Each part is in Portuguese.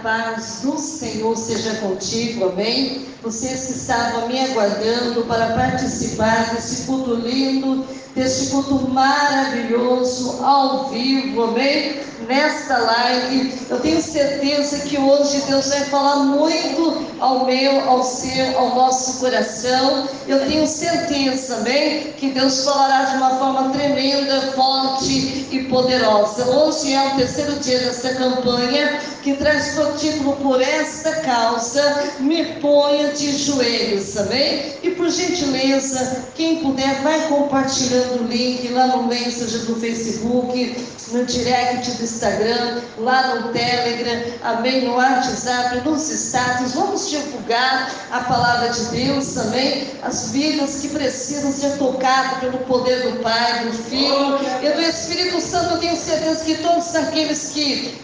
paz do Senhor seja contigo, amém? Vocês que estavam me aguardando para participar desse culto lindo, desse culto maravilhoso, ao vivo, amém? Nesta live, eu tenho certeza que hoje Deus vai falar muito ao meu, ao seu, ao nosso coração. Eu tenho certeza, amém? Que Deus falará de uma forma tremenda, forte e poderosa. Hoje é o terceiro dia dessa campanha que traz por título: Por esta causa me ponha de joelhos, amém? E por gentileza, quem puder, vai compartilhando o link lá no Messenger do Facebook, no direct do Instagram, lá no Telegram, amém? No WhatsApp, nos status. Vamos divulgar a palavra de Deus, amém? As vidas que precisam ser tocadas pelo poder do Pai, do Filho e do Espírito Santo. Eu tenho certeza que todos aqueles que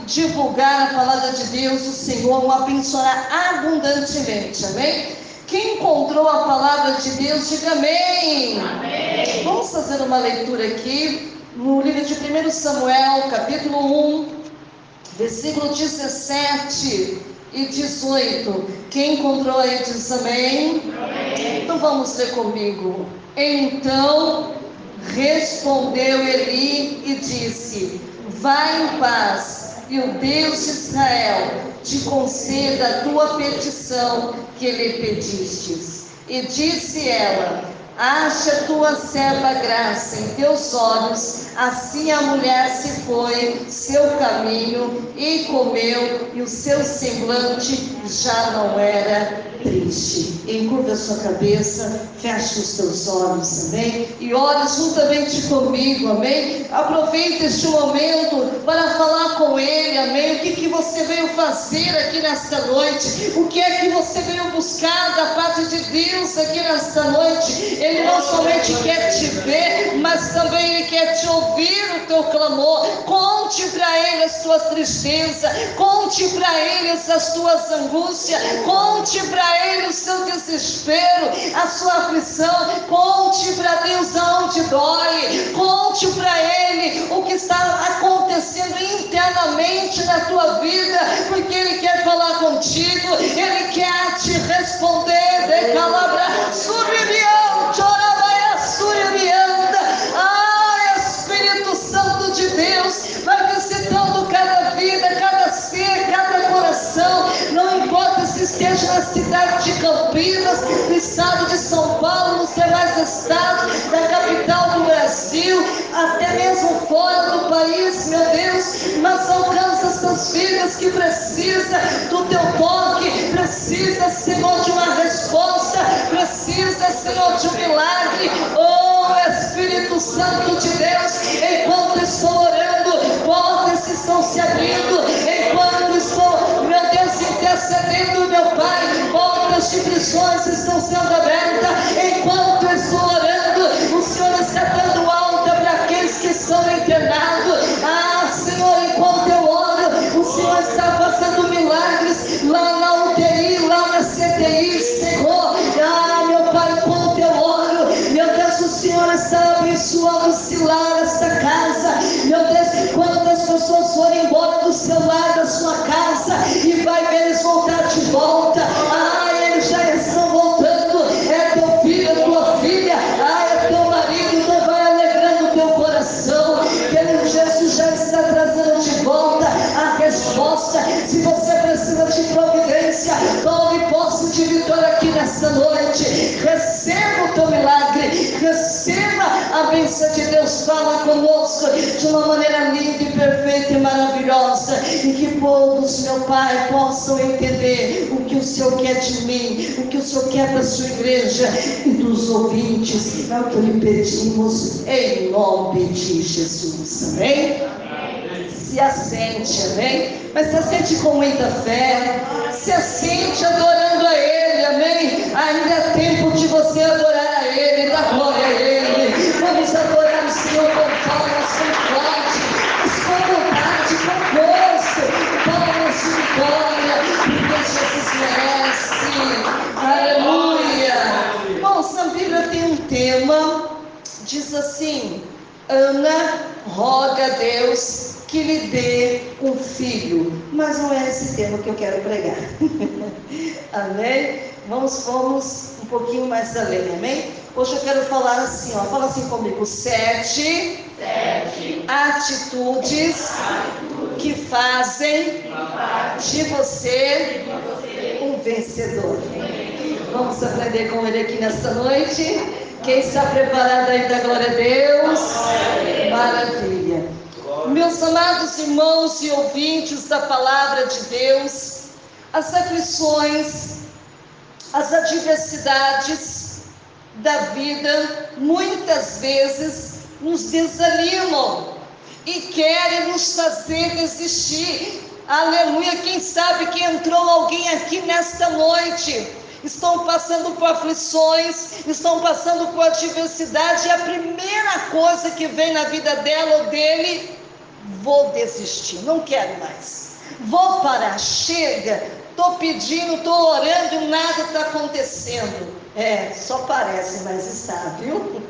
divulgar a palavra de Deus, o Senhor o abençoará abundantemente, amém? Quem encontrou a palavra de Deus, diga amém. Amém. Vamos fazer uma leitura aqui no livro de 1 Samuel, capítulo 1, versículo 17 e 18. Quem encontrou aí diz amém. Amém. Então vamos ler comigo. Então respondeu Eli e disse: vai em paz, e o Deus de Israel te conceda a tua petição que lhe pedistes. E disse ela: acha tua serva graça em teus olhos. Assim a mulher se foi seu caminho e comeu, e o seu semblante já não era triste. Encurva a sua cabeça, feche os teus olhos, amém? E ore juntamente comigo, amém? Aproveite este momento para falar com Ele, amém? O que você veio fazer aqui nesta noite? O que é que você veio buscar da parte de Deus aqui nesta noite? Ele não somente quer te ver, mas também Ele quer te ouvir o teu clamor. Conte para Ele as tuas tristezas, conte para Ele as tuas angústias, conte para Ele o seu desespero, a sua aflição. Conte para Deus aonde dói, conte para Ele o que está acontecendo internamente na tua vida, porque Ele quer falar contigo, Ele quer te responder. De calabra, suribião, chorabaia, suribianda. Ai, Espírito Santo de Deus, vai visitando cada vida, cada ser, cada coração. Não importa se esteja na cidade de Campinas, no estado de São Paulo, nos demais estados, na capital do Brasil, até mesmo fora do país, meu Deus, mas alcança essas vidas que precisam do teu toque, precisa, Senhor, de uma resposta, precisa, Senhor, de um milagre. Oh, Espírito Santo de Deus, enquanto estou orando, portas estão se abrindo, enquanto estou, meu Deus, intercedendo, meu Pai, portas de prisões estão sendo abertas, enquanto estou orando, o Senhor está dando alta para aqueles que estão internados. Ah, Senhor, enquanto eu oro, o Senhor está fazendo milagres lá na UTI, lá na CTI, Senhor. Ah, meu Pai, enquanto eu oro, meu Deus, o Senhor está abençoando o lar desta casa. Meu Deus, quantas pessoas foram embora do seu lar, da sua casa, e vai ver eles voltar de volta. Ah, eles já estão voltando. É teu filho, é tua filha, é teu marido. Então vai alegrando o teu coração, que ele, Jesus, já está trazendo de volta a resposta. Se você precisa de providência, tome posse de vitória aqui nesta noite. Receba o teu milagre, receba a bênção de Deus. Fala conosco de uma maneira linda e perfeita e maravilhosa, e que todos, meu Pai, possam entender o que o Senhor quer de mim, o que o Senhor quer da sua igreja e dos ouvintes. É o que lhe pedimos em nome de Jesus, amém? Se assente, amém? Mas se assente com muita fé, se assente adorando a Ele, amém? Ainda é tempo de você adorar a Ele, dar glória a Ele. Vamos adorar o Senhor com palmas, com forte, com vontade, com gosto, palmas de vitória, porque Jesus merece. Aleluia. Irmãos, na Bíblia tem um tema, diz assim: Ana roga a Deus que lhe dê um filho. Mas não é esse tema que eu quero pregar. Amém? Vamos um pouquinho mais além, amém? Hoje eu quero falar assim, ó, fala assim comigo: sete atitudes que fazem de você um vencedor. Vamos aprender com ele aqui nesta noite. Quem está preparado aí da glória a Deus? Maravilha. Meus amados irmãos e ouvintes da palavra de Deus, as aflições, as adversidades da vida muitas vezes nos desanimam e querem nos fazer desistir. Aleluia! Quem sabe que entrou alguém aqui nesta noite, estão passando por aflições, estão passando por adversidade, e a primeira coisa que vem na vida dela ou dele: vou desistir, não quero mais, vou parar, chega, estou pedindo, estou orando e nada está acontecendo. Só parece, mas está, viu?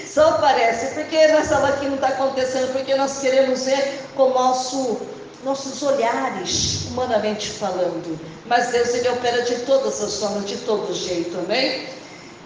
Só parece, porque nessa aula aqui não está acontecendo, porque nós queremos ver com nossos olhares, humanamente falando, mas Deus, Ele opera de todas as formas, de todo jeito, amém?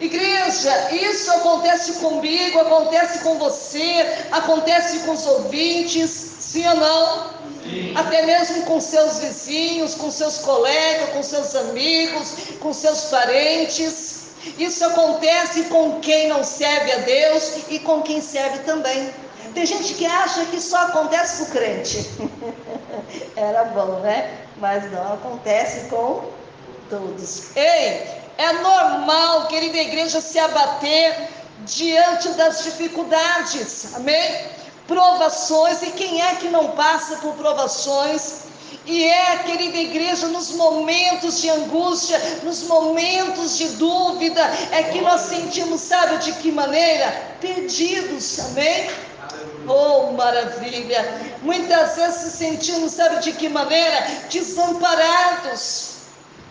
Igreja, isso acontece comigo, acontece com você, acontece com os ouvintes, sim ou não? Sim. Até mesmo com seus vizinhos, com seus colegas, com seus amigos, com seus parentes. Isso acontece com quem não serve a Deus e com quem serve também. Tem gente que acha que só acontece com o crente. Era bom, né? Mas não, acontece com todos. Ei, é normal, querida igreja, se abater diante das dificuldades, amém? Provações, e quem é que não passa por provações? E querida igreja, nos momentos de angústia, nos momentos de dúvida, é que nós sentimos, sabe de que maneira? Perdidos, amém? Oh, maravilha! Muitas vezes sentimos, sabe de que maneira? Desamparados,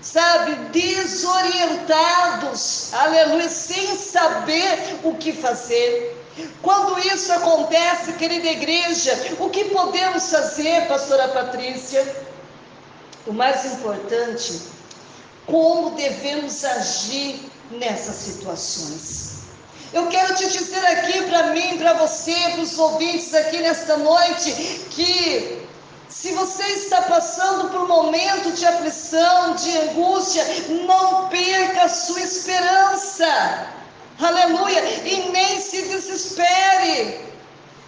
sabe, desorientados, aleluia, sem saber o que fazer. Quando isso acontece, querida igreja, o que podemos fazer, pastora Patrícia? O mais importante, como devemos agir nessas situações. Eu quero te dizer aqui para mim, para você, para os ouvintes aqui nesta noite, que se você está passando por um momento de aflição, de angústia, não perca a sua esperança, aleluia, e nem se desespere,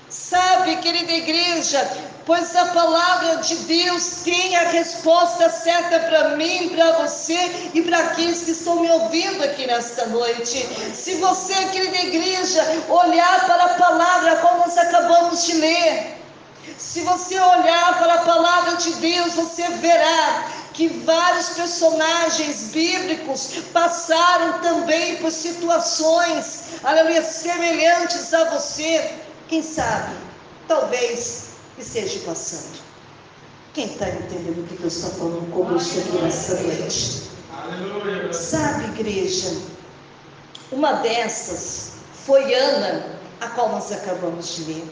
sabe, querida igreja, pois a palavra de Deus tem a resposta certa para mim, para você e para aqueles que estão me ouvindo aqui nesta noite. Se você, querida igreja, olhar para a palavra como nós acabamos de ler, se você olhar para a palavra de Deus, você verá que vários personagens bíblicos passaram também por situações, aleluia, semelhantes a você. Quem sabe, talvez esteja passando. Quem está entendendo o que eu estou falando conosco aqui nessa noite? Aleluia. Sabe, igreja, uma dessas foi Ana, a qual nós acabamos de ler.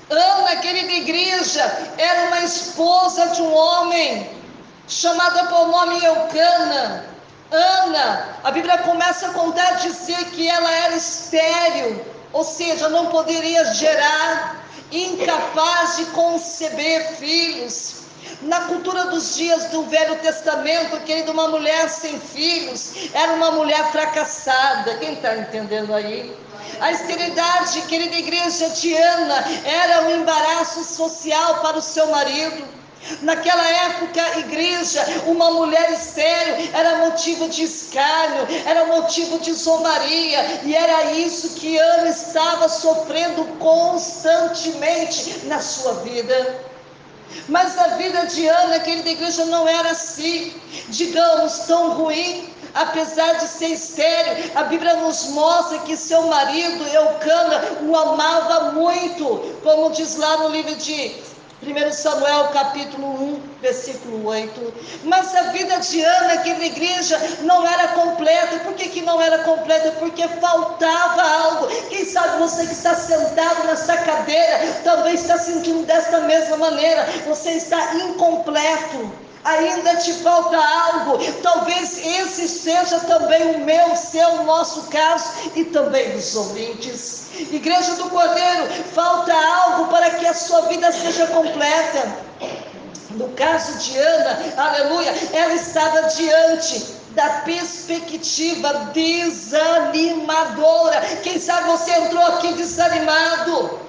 Ana, querida igreja, era uma esposa de um homem chamada por nome Eucana. Ana, a Bíblia começa a contar, dizer que ela era estéril, ou seja, não poderia gerar, incapaz de conceber filhos. Na cultura dos dias do Velho Testamento, querido, uma mulher sem filhos era uma mulher fracassada. Quem está entendendo aí? A esterilidade, querida igreja, de Ana era um embaraço social para o seu marido. Naquela época, igreja, uma mulher estéril era motivo de escárnio, era motivo de zombaria, e era isso que Ana estava sofrendo constantemente na sua vida. Mas a vida de Ana, querida igreja, não era assim, digamos, tão ruim. Apesar de ser estéril, a Bíblia nos mostra que seu marido, Eucana, o amava muito, como diz lá no livro de 1 Samuel capítulo 1, versículo 8. Mas a vida de Ana aqui na igreja não era completa. Por que não era completa? Porque faltava algo. Quem sabe você que está sentado nessa cadeira também está sentindo dessa mesma maneira. Você está incompleto. Ainda te falta algo. Talvez esse seja também o meu, o seu, o nosso caso e também dos ouvintes. Igreja do Cordeiro, falta algo para que a sua vida seja completa. No caso de Ana, aleluia, ela estava diante da perspectiva desanimadora. Quem sabe você entrou aqui desanimado,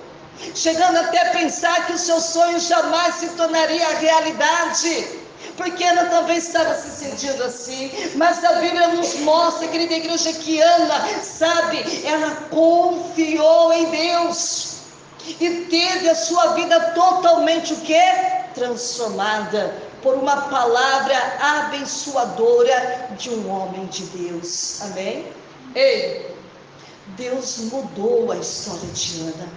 chegando até a pensar que o seu sonho jamais se tornaria realidade. Porque Ana também estava se sentindo assim. Mas a Bíblia nos mostra, querida igreja, que Ana, sabe, ela confiou em Deus e teve a sua vida totalmente o quê? Transformada por uma palavra abençoadora de um homem de Deus. Amém? Ei, Deus mudou a história de Ana.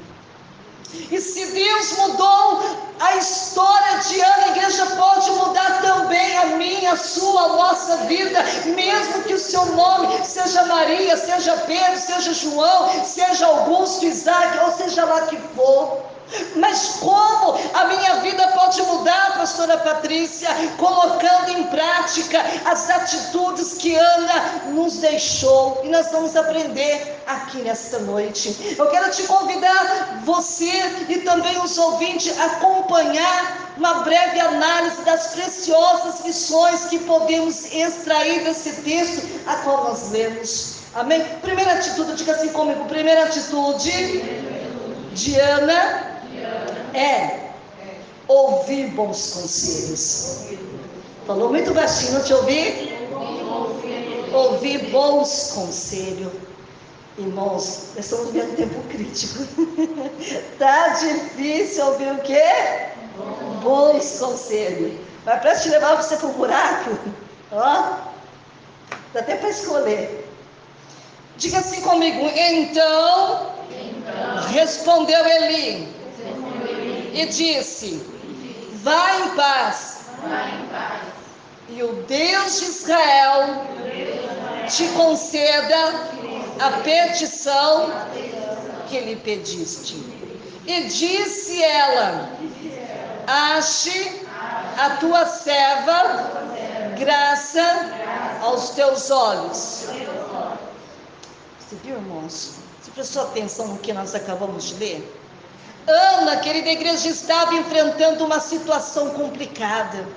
E se Deus mudou a história de Ana, a igreja pode mudar também a minha, a sua, a nossa vida. Mesmo que o seu nome seja Maria, seja Pedro, seja João, seja Augusto, Isaac, ou seja lá que for. Mas como a minha vida pode mudar, pastora Patrícia? Colocando em prática as atitudes que Ana nos deixou. E nós vamos aprender aqui nesta noite. Eu quero te convidar, você e também os ouvintes, a acompanhar uma breve análise das preciosas lições que podemos extrair desse texto a qual nós lemos. Amém? Primeira atitude, diga assim comigo, primeira atitude de Ana é ouvir bons conselhos. Falou muito baixinho, não te ouvi? Ouvir bons conselhos. Irmãos, nós estamos vivendo um tempo crítico. Tá difícil ouvir o quê? Bons conselhos. Mas para te levar você para o buraco, ó, dá até para escolher. Diga assim comigo, então respondeu Eli e disse, vá em paz, e o Deus de Israel te conceda a petição que lhe pediste. E disse ela, ache a tua serva graça aos teus olhos. Você viu, irmãos? Você prestou atenção no que nós acabamos de ler? Ana, querida igreja, estava enfrentando uma situação complicada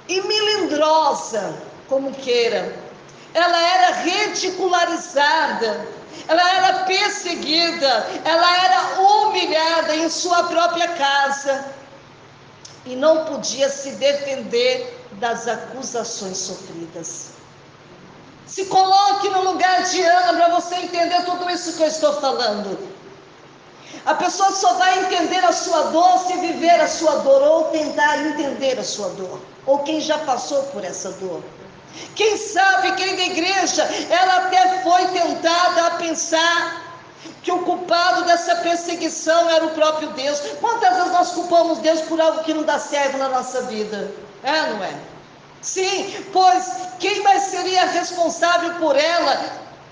e melindrosa, como queira. Ela era ridicularizada, ela era perseguida, ela era humilhada em sua própria casa e não podia se defender das acusações sofridas. Se coloque no lugar de Ana para você entender tudo isso que eu estou falando. A pessoa só vai entender a sua dor se viver a sua dor, ou tentar entender a sua dor, ou quem já passou por essa dor. Quem sabe, querida igreja, ela até foi tentada a pensar que o culpado dessa perseguição era o próprio Deus. Quantas vezes nós culpamos Deus por algo que não dá certo na nossa vida? É, não é? Sim, pois quem mais seria responsável por ela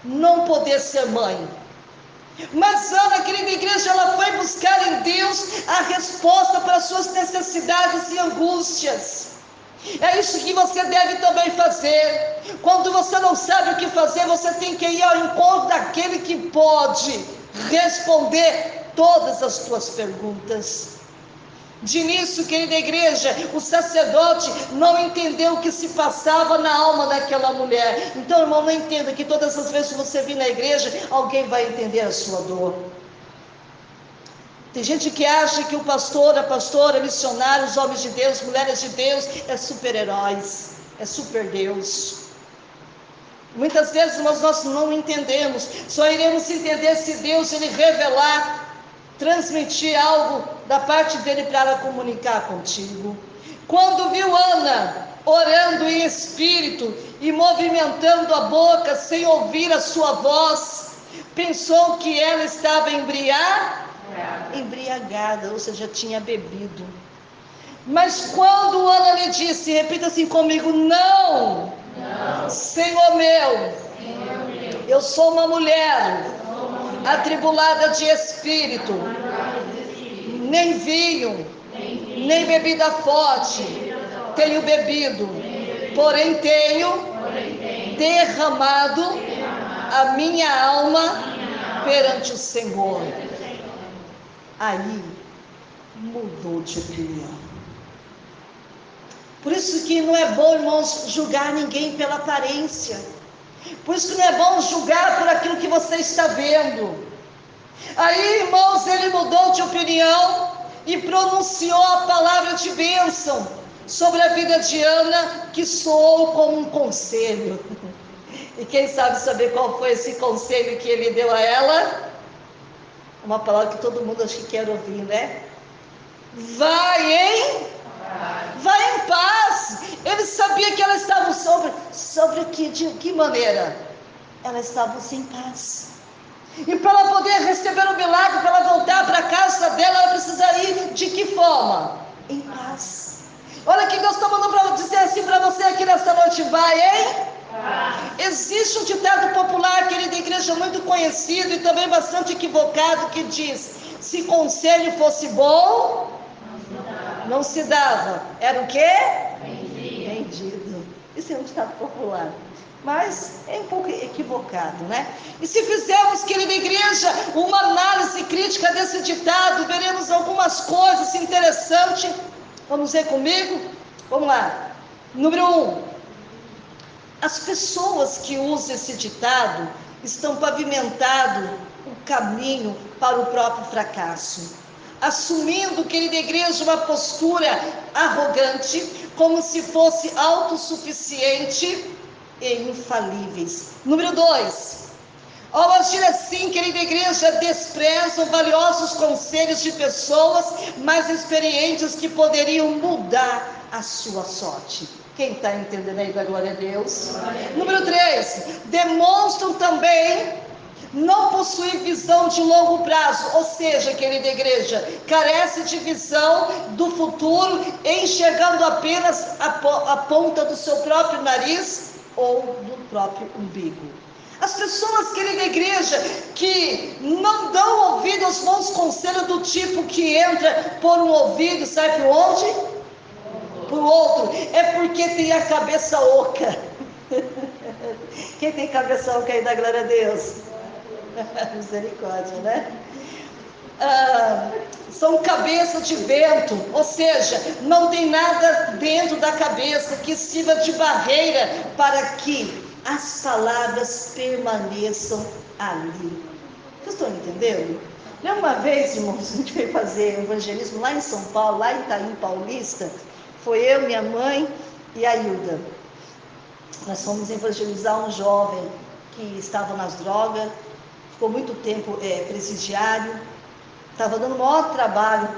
não poder ser mãe? Mas Ana, querida igreja, ela foi buscar em Deus a resposta para suas necessidades e angústias. É isso que você deve também fazer. Quando você não sabe o que fazer, você tem que ir ao encontro daquele que pode responder todas as tuas perguntas. De início, querida igreja, o sacerdote não entendeu o que se passava na alma daquela mulher. Então, irmão, não entenda que todas as vezes que você vir na igreja, alguém vai entender a sua dor. Tem gente que acha que o pastor, a pastora, missionários, homens de Deus, mulheres de Deus, é super-heróis, é super-Deus. Muitas vezes nós não entendemos, só iremos entender se Deus ele revelar, transmitir algo da parte dele para comunicar contigo. Quando viu Ana orando em espírito e movimentando a boca sem ouvir a sua voz, pensou que ela estava embriagada. Embriagada, ou seja, tinha bebido. Mas quando Ana lhe disse, repita assim comigo, não, Senhor meu, eu sou uma mulher atribulada de espírito, nem vinho, nem bebida forte tenho bebido, porém tenho derramado a minha alma perante o Senhor. Aí mudou de opinião. Por isso que não é bom, irmãos, julgar ninguém pela aparência. Por isso que não é bom julgar por aquilo que você está vendo. Aí, irmãos, ele mudou de opinião e pronunciou a palavra de bênção sobre a vida de Ana, que soou como um conselho. E quem sabe saber qual foi esse conselho que ele deu a ela? Uma palavra que todo mundo acho que quer ouvir, né? Vai em paz. Ele sabia que elas estavam de que maneira? Elas estavam sem paz. E para ela poder receber o milagre, para ela voltar para a casa dela, ela precisa ir de que forma? Em paz. Olha que Deus está mandando para dizer assim para você aqui nessa noite, vai em paz. Existe um ditado popular, querida igreja, muito conhecido e também bastante equivocado, que diz, se conselho fosse bom, não se dava. Era o quê? Vendido. Isso é um ditado popular. Mas é um pouco equivocado, né? E se fizermos, querida igreja, uma análise crítica desse ditado, veremos algumas coisas interessantes. Vamos ver comigo? Vamos lá. Número 1. As pessoas que usam esse ditado estão pavimentando o caminho para o próprio fracasso, assumindo, querida igreja, uma postura arrogante, como se fosse autossuficiente e infalíveis. Número 2. Ao agir assim, querida igreja, desprezam valiosos conselhos de pessoas mais experientes que poderiam mudar a sua sorte. Quem está entendendo aí da glória a Deus? Número 3. Demonstram também não possuir visão de longo prazo, ou seja, querida igreja, carece de visão do futuro, enxergando apenas a ponta do seu próprio nariz ou do próprio umbigo. As pessoas, querida igreja, que não dão ouvido aos bons conselhos, do tipo que entra por um ouvido e sai por onde? Por outro. É porque tem a cabeça oca. Quem tem cabeça oca aí, da glória a Deus? Misericórdia, né? São cabeça de vento, ou seja, não tem nada dentro da cabeça que sirva de barreira para que as palavras permaneçam ali. Vocês estão entendendo? Uma vez, irmãos, a gente foi fazer evangelismo lá em São Paulo, lá em Itaim Paulista. Foi eu, minha mãe e a Hilda. Nós fomos evangelizar um jovem que estava nas drogas, ficou muito tempo presidiário, estava dando o maior trabalho,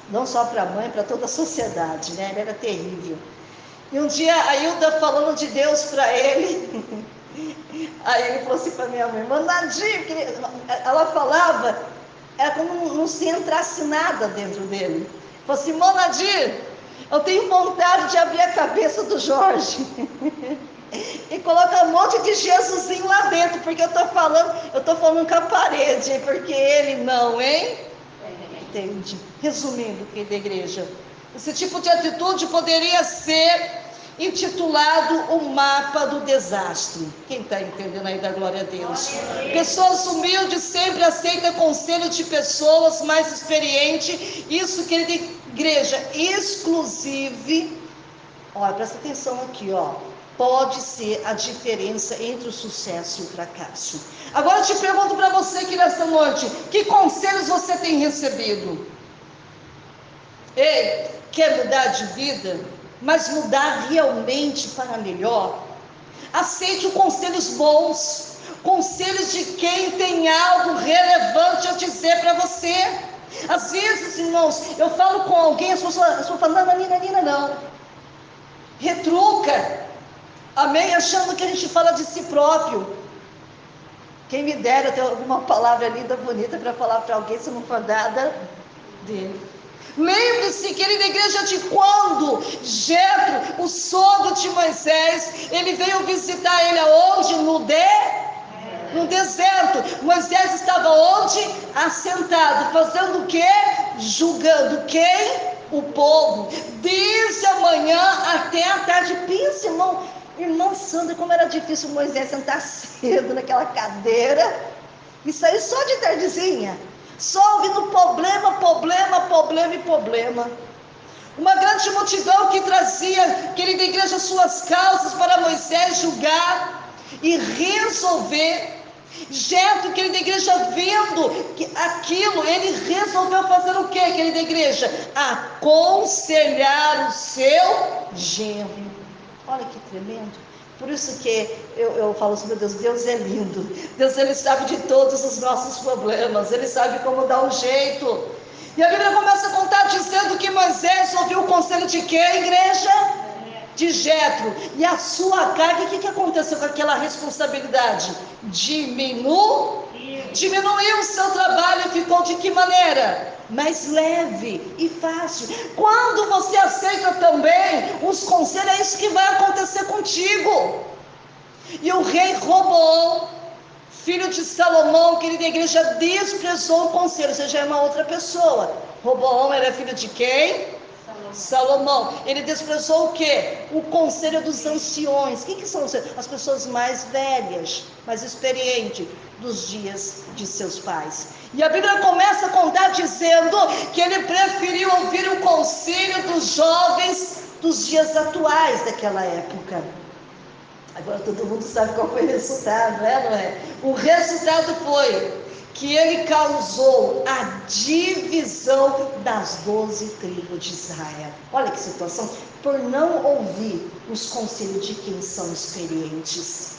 não só para a mãe, para toda a sociedade, né? Ele era terrível. E um dia a Hilda falando de Deus para ele, aí ele falou assim para minha mãe, Nadir, ela falava, era como não se entrasse nada dentro dele. Falou assim, Nadir, eu tenho vontade de abrir a cabeça do Jorge e colocar um monte de Jesusinho lá dentro, porque eu estou falando com a parede, porque ele não, hein? Entende? Resumindo, querida igreja, esse tipo de atitude poderia ser intitulado o mapa do desastre. Quem está entendendo aí da glória a Deus? Pessoas humildes sempre aceitam conselho de pessoas mais experientes. Isso, querida igreja, exclusive, olha, presta atenção aqui, ó, pode ser a diferença entre o sucesso e o fracasso. Agora eu te pergunto para você aqui nessa noite, que conselhos você tem recebido? Ei, quer mudar de vida, mas mudar realmente para melhor? Aceite os conselhos bons, conselhos de quem tem algo relevante a dizer para você. Às vezes, irmãos, eu falo com alguém, as pessoas falam, não, retruca, amém, achando que a gente fala de si próprio. Quem me dera ter alguma palavra linda, bonita para falar para alguém, se não for dada dele. Lembre-se, querida igreja, de quando Jetro, o sogro de Moisés, ele veio visitar ele aonde? No deserto. Moisés estava onde? Assentado, fazendo o quê? Julgando quem? O povo, desde a manhã até a tarde. Pensa, irmã Sandra, como era difícil Moisés sentar cedo naquela cadeira, isso aí só de tardezinha, só ouvindo problema. Uma grande multidão que trazia, querida igreja, suas causas para Moisés julgar e resolver. Jetro, querida igreja, vendo aquilo, ele resolveu fazer o quê, querida igreja? Aconselhar o seu genro. Olha que tremendo. Por isso que eu falo assim, meu Deus, Deus é lindo. Deus, ele sabe de todos os nossos problemas, ele sabe como dar um jeito. E a Bíblia começa a contar dizendo que Moisés ouviu o conselho de quem, igreja? De Jetro. E a sua carga, o que aconteceu com aquela responsabilidade? Diminuiu o seu trabalho e ficou de que maneira? Mais leve e fácil. Quando você aceita também os conselhos, é isso que vai acontecer contigo. E o rei Roboão, filho de Salomão, querida igreja, desprezou o conselho. Você já é uma outra pessoa. Roboão era filho de quem? Salomão. Ele desprezou o quê? O conselho dos anciões. Quem que são as pessoas mais velhas, mais experientes dos dias de seus pais? E a Bíblia começa a contar dizendo que ele preferiu ouvir o conselho dos jovens dos dias atuais daquela época. Agora todo mundo sabe qual foi o resultado, não é? O resultado foi que ele causou a divisão das 12 tribos de Israel. Olha que situação, por não ouvir os conselhos de quem são experientes.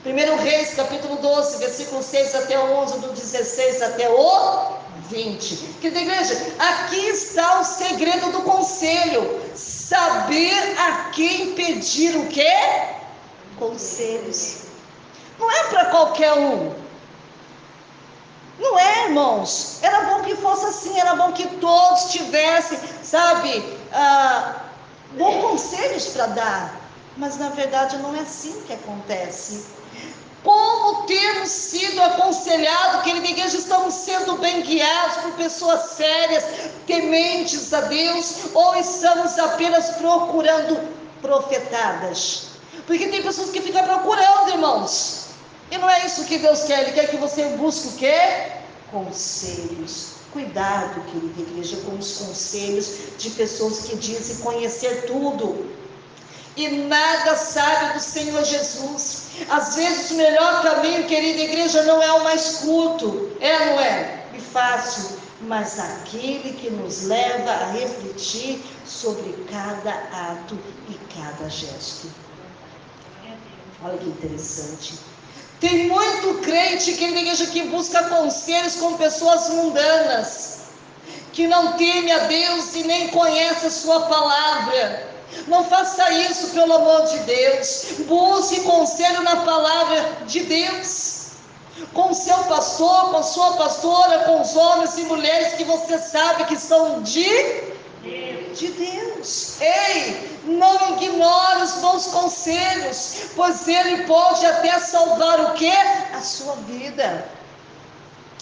1 Reis, capítulo 12, versículo 6 até o 11, do 16 até o 20. Querida igreja, aqui está o segredo do conselho: saber a quem pedir o quê? Conselhos. Não é para qualquer um. Não é, irmãos. Era bom que fosse assim, era bom que todos tivessem, sabe, bons conselhos para dar. Mas na verdade não é assim que acontece. Como temos sido aconselhados, querida igreja, estamos sendo bem guiados por pessoas sérias, tementes a Deus, ou estamos apenas procurando profetadas? Porque tem pessoas que ficam procurando, irmãos. E não é isso que Deus quer. Ele quer que você busque o quê? Conselhos. Cuidado, querida igreja, com os conselhos de pessoas que dizem conhecer tudo e nada sabe do Senhor Jesus. Às vezes o melhor caminho, querida igreja, não é o mais curto, não é? E fácil, mas aquele que nos leva a refletir sobre cada ato e cada gesto. Olha que interessante. Tem muito crente, querida igreja, que busca conselhos com pessoas mundanas, que não teme a Deus e nem conhece a sua palavra. Não faça isso, pelo amor de Deus. Busque conselho na palavra de Deus, com o seu pastor, com a sua pastora, com os homens e mulheres que você sabe que são de Deus. Ei, não ignore os bons conselhos, pois ele pode até salvar o quê? A sua vida.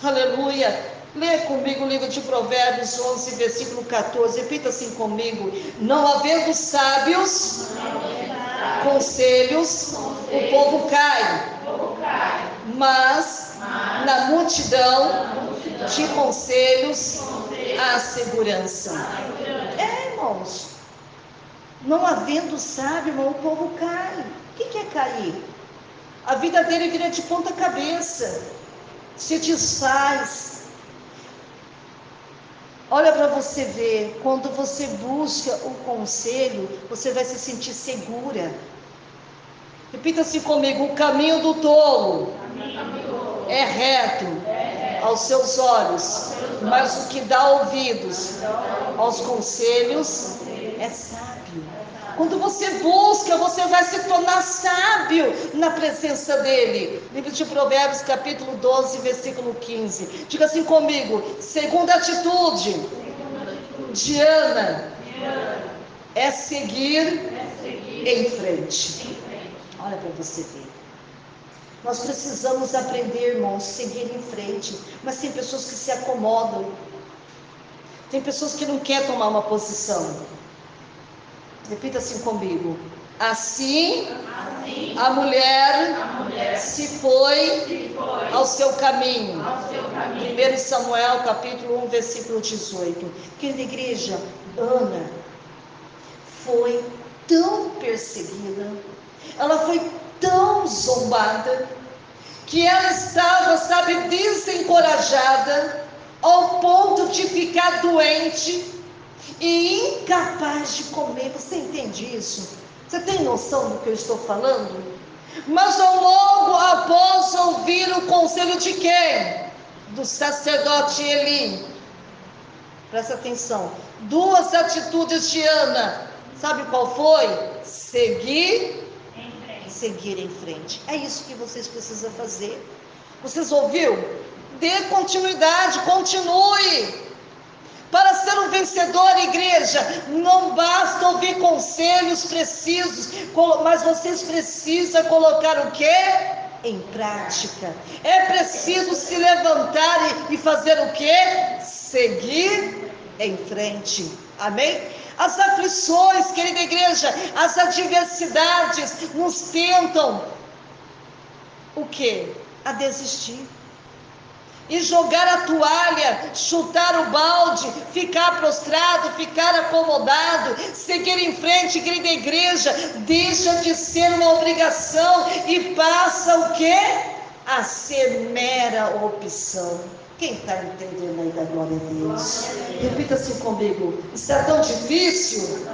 Aleluia. Lê comigo o livro de Provérbios 11, versículo 14. Repita assim comigo: não havendo sábios conselhos, o povo cai, mas na multidão de conselhos há segurança. Irmãos, não havendo sábio, irmão, o povo cai. O que é cair? A vida dele vira de ponta cabeça, se desfaz. Olha para você ver, quando você busca o conselho, você vai se sentir segura. Repita assim comigo: o caminho do tolo é reto aos seus olhos, mas o que dá ouvidos aos conselhos é sábio. Quando você busca, você vai se tornar sábio na presença dele. Livro de Provérbios, capítulo 12, versículo 15. Diga assim comigo: segunda atitude de Ana é seguir em frente. Olha para você ver. Nós precisamos aprender, irmãos, seguir em frente. Mas tem pessoas que se acomodam. Tem pessoas que não querem tomar uma posição. Repita assim comigo: assim a mulher se foi ao seu caminho. 1 Samuel capítulo 1, versículo 18. Querida igreja, Ana foi tão perseguida, ela foi tão zombada, que ela estava, desencorajada, ao ponto de ficar doente e incapaz de comer. Você entende isso? Você tem noção do que eu estou falando? Mas logo após ouvir o conselho de quem? Do sacerdote Eli. Presta atenção. Duas atitudes de Ana. Sabe qual foi? Seguir em frente. É isso que vocês precisam fazer. Vocês ouviram? Dê continuidade, continue. Para ser um vencedor, igreja, não basta ouvir conselhos precisos, mas vocês precisam colocar o quê? Em prática. É preciso se levantar e fazer o quê? Seguir em frente. Amém? As aflições, querida igreja, as adversidades nos tentam o quê? A desistir. E jogar a toalha, chutar o balde, ficar prostrado, ficar acomodado, seguir em frente, querida igreja, deixa de ser uma obrigação e passa o quê? A ser mera opção. Quem está entendendo aí da glória a Deus? Repita assim comigo: está tão difícil,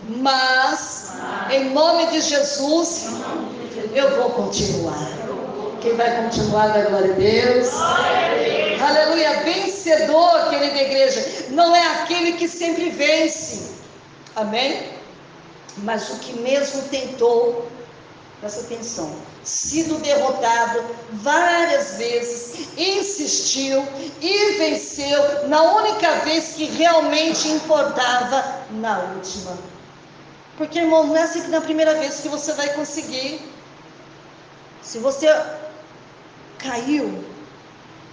mas em nome de Jesus eu vou continuar. Quem vai continuar da glória a Deus? Aleluia. Vencedor, querida igreja, não é aquele que sempre vence, amém? Mas o que mesmo tentou, presta atenção, sido derrotado várias vezes, insistiu e venceu na única vez que realmente importava, na última. Porque, irmão, não é assim que na primeira vez que você vai conseguir. Se você caiu,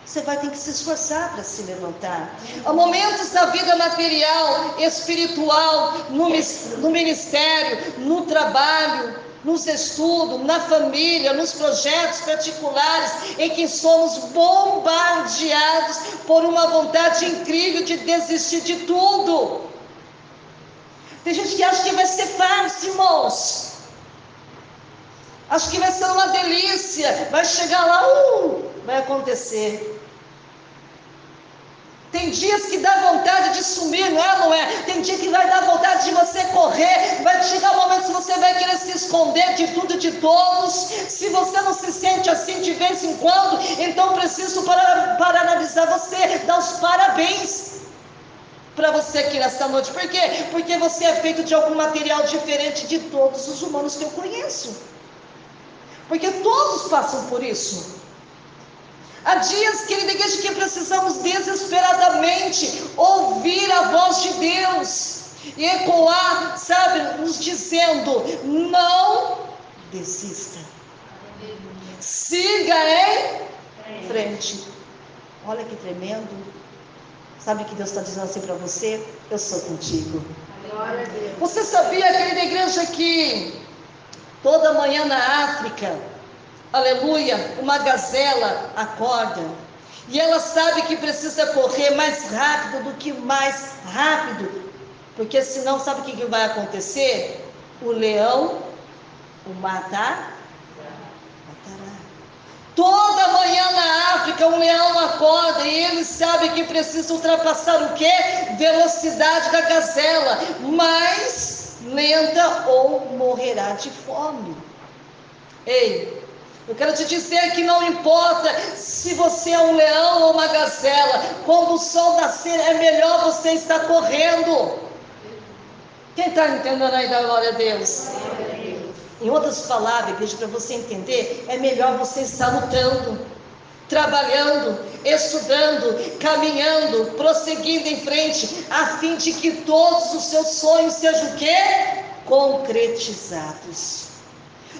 você vai ter que se esforçar para se levantar. Há momentos da vida material, espiritual, no ministério, no trabalho, nos estudos, na família, nos projetos particulares, em que somos bombardeados por uma vontade incrível de desistir de tudo. Tem gente que acha que vai ser fácil, irmãos. Acho que vai ser uma delícia, vai chegar lá, vai acontecer. Tem dias que dá vontade de sumir, não é? Tem dia que vai dar vontade de você correr, vai chegar um momento que você vai querer se esconder de tudo e de todos. Se você não se sente assim de vez em quando, então preciso paralisar você, dar os parabéns para você aqui nesta noite. Por quê? Porque você é feito de algum material diferente de todos os humanos que eu conheço. Porque todos passam por isso. Há dias, querida igreja, que precisamos desesperadamente ouvir a voz de Deus e ecoar, nos dizendo: não desista, siga em frente. Olha que tremendo. Sabe que Deus está dizendo assim para você? Eu sou contigo. Você sabia, querida igreja, que toda manhã na África, aleluia, uma gazela acorda e ela sabe que precisa correr mais rápido do que mais rápido, porque senão sabe o que vai acontecer? O leão o matará. Toda manhã na África um leão acorda e ele sabe que precisa ultrapassar o quê? Velocidade da gazela, mais lenta ou morrerá de fome. Ei, eu quero te dizer que não importa se você é um leão ou uma gazela, quando o sol nascer é melhor você estar correndo. Quem está entendendo aí da glória a Deus? Em outras palavras, igreja, para você entender, é melhor você estar lutando, trabalhando, estudando, caminhando, prosseguindo em frente, a fim de que todos os seus sonhos sejam o quê? Concretizados.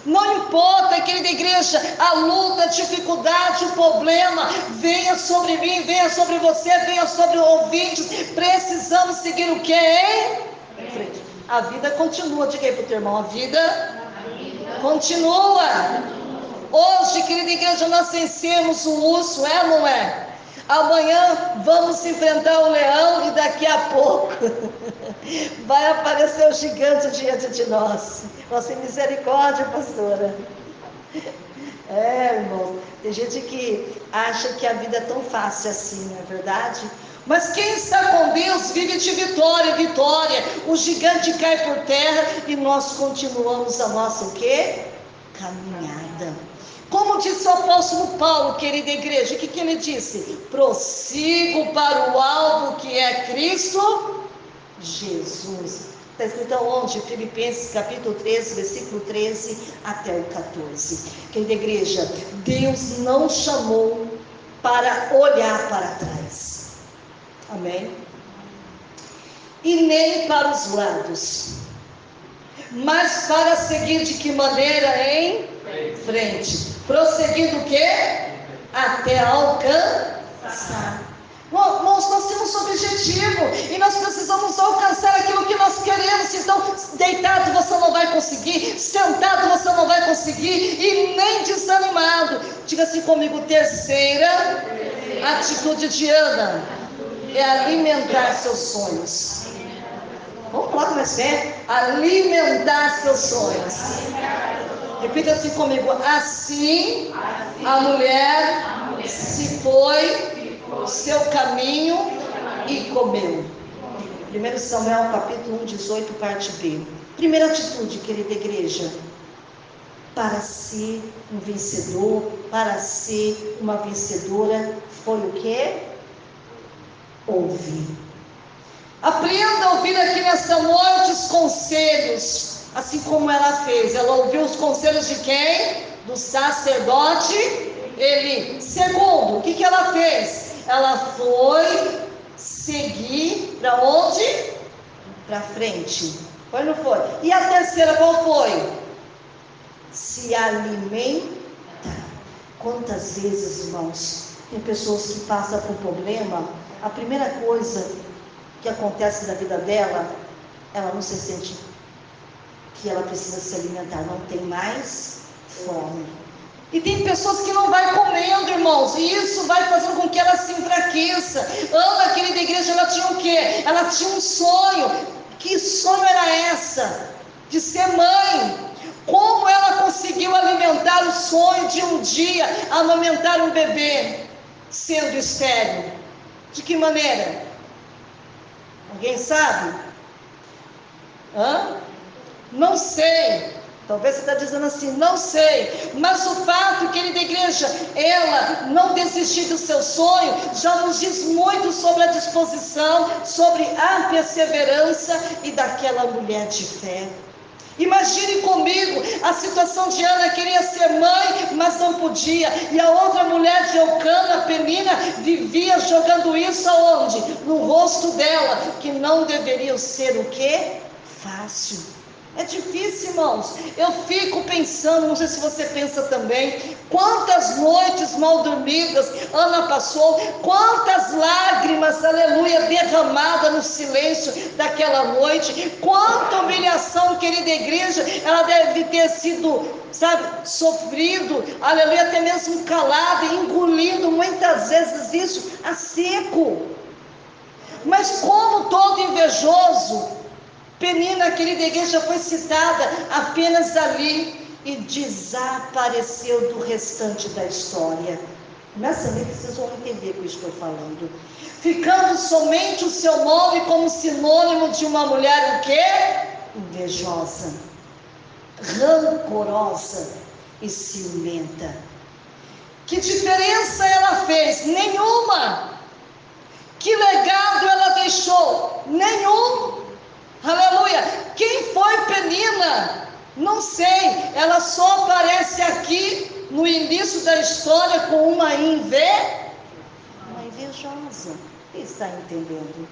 Não importa, querida igreja, a luta, a dificuldade, o problema, venha sobre mim, venha sobre você, venha sobre o ouvinte, precisamos seguir o quê, hein? Em frente. A vida continua, diga aí para o teu irmão, a vida continua. Hoje, querida igreja, nós vencemos o urso, é ou não é? Amanhã vamos enfrentar o leão e daqui a pouco vai aparecer o gigante diante de nós. Nossa misericórdia, pastora. Irmão, tem gente que acha que a vida é tão fácil assim, não é verdade? Mas quem está com Deus vive de vitória em vitória. O gigante cai por terra e nós continuamos a nossa o quê? Caminhada. Como disse o apóstolo Paulo, querida igreja, o que ele disse? Prossigo para o alvo que é Cristo Jesus. Está escrito onde? Filipenses capítulo 13, versículo 13 até o 14. Querida igreja, Deus não chamou para olhar para trás. Amém? E nem para os lados. Mas para seguir de que maneira? Em frente. Prosseguindo o quê? Até alcançar. Nós temos um objetivo e nós precisamos alcançar aquilo que nós queremos. Então, deitado você não vai conseguir, sentado você não vai conseguir e nem desanimado. Diga assim comigo, terceira atitude de Ana é alimentar seus sonhos. Vamos falar com mais fé? Alimentar seus sonhos. Repita assim comigo, assim a mulher se foi seu caminho e comeu. 1 Samuel capítulo 1, 18, parte B. Primeira atitude, querida igreja, para ser um vencedor, para ser uma vencedora, foi o quê? Ouvir. Aprenda a ouvir aqui nessa noite os conselhos, assim como ela fez. Ela ouviu os conselhos de quem? Do sacerdote Eli. Segundo, o que ela fez? Ela foi seguir para onde? Para frente. Foi ou não foi? E a terceira qual foi? Se alimentar. Quantas vezes, irmãos, tem pessoas que passam por problema, a primeira coisa que acontece na vida dela, ela não se sente que ela precisa se alimentar, não tem mais fome. E tem pessoas que não vai comendo, irmãos, e isso vai fazendo com que ela se enfraqueça. Ana, querida igreja, ela tinha o quê? Ela tinha um sonho. Que sonho era essa? De ser mãe. Como ela conseguiu alimentar o sonho de um dia amamentar um bebê, sendo estéril? De que maneira? Alguém sabe? Não sei. Talvez você está dizendo assim, não sei. Mas o fato, querida igreja, ela não desistir do seu sonho, já nos diz muito sobre a disposição, sobre a perseverança e daquela mulher de fé. Imagine comigo a situação de Ana, queria ser mãe, mas não podia. E a outra mulher de Eucana, Penina, vivia jogando isso aonde? No rosto dela, que não deveria ser o quê? Fácil. É difícil, irmãos. Eu fico pensando, não sei se você pensa também, quantas noites mal dormidas Ana passou, quantas lágrimas, aleluia, derramadas no silêncio daquela noite, quanta humilhação, querida igreja, ela deve ter sido, sofrido, aleluia, até mesmo calada, engolindo muitas vezes isso a seco. Mas como todo invejoso, Penina, querida igreja, foi citada apenas ali e desapareceu do restante da história. Nessa vez vocês vão entender o que eu estou falando. Ficando somente o seu nome como sinônimo de uma mulher o quê? Invejosa, rancorosa e ciumenta. Que diferença ela fez? Nenhuma. Que legado ela deixou? Nenhum. Aleluia! Quem foi Penina? Não sei, ela só aparece aqui no início da história com uma invejosa. Quem está entendendo?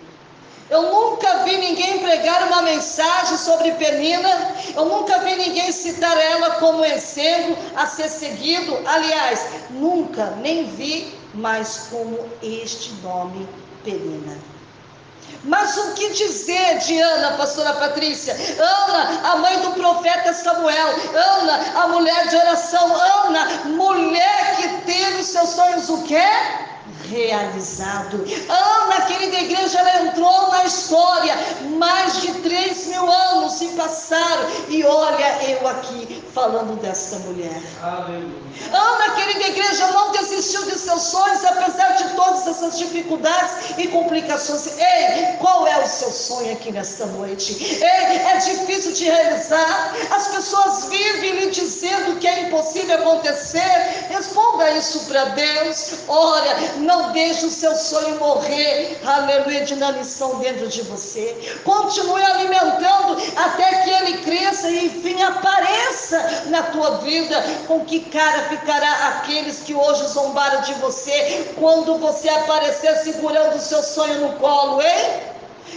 Eu nunca vi ninguém pregar uma mensagem sobre Penina, eu nunca vi ninguém citar ela como exemplo a ser seguido. Aliás, nunca nem vi mais como este nome, Penina. Mas o que dizer de Ana, pastora Patrícia? Ana, a mãe do profeta Samuel. Ana, a mulher de oração. Ana, mulher que teve os seus sonhos o quê? Realizado. Ana, querida igreja, ela entrou na história. Mais de 3.000 anos se passaram. E olha eu aqui falando desta mulher. Aleluia. Ana, querida igreja, não desistiu de seus sonhos, apesar de todas essas dificuldades e complicações. Ei, qual é o seu sonho aqui nesta noite? Ei, é difícil de realizar? As pessoas vivem lhe dizendo que é impossível acontecer. Responda isso para Deus. Ora, não deixe o seu sonho morrer, aleluia, de inanição dentro de você. Continue alimentando até que ele cresça e enfim apareça na tua vida. Com que cara ficará aqueles que hoje zombaram de você quando você aparecer segurando o seu sonho no colo, hein?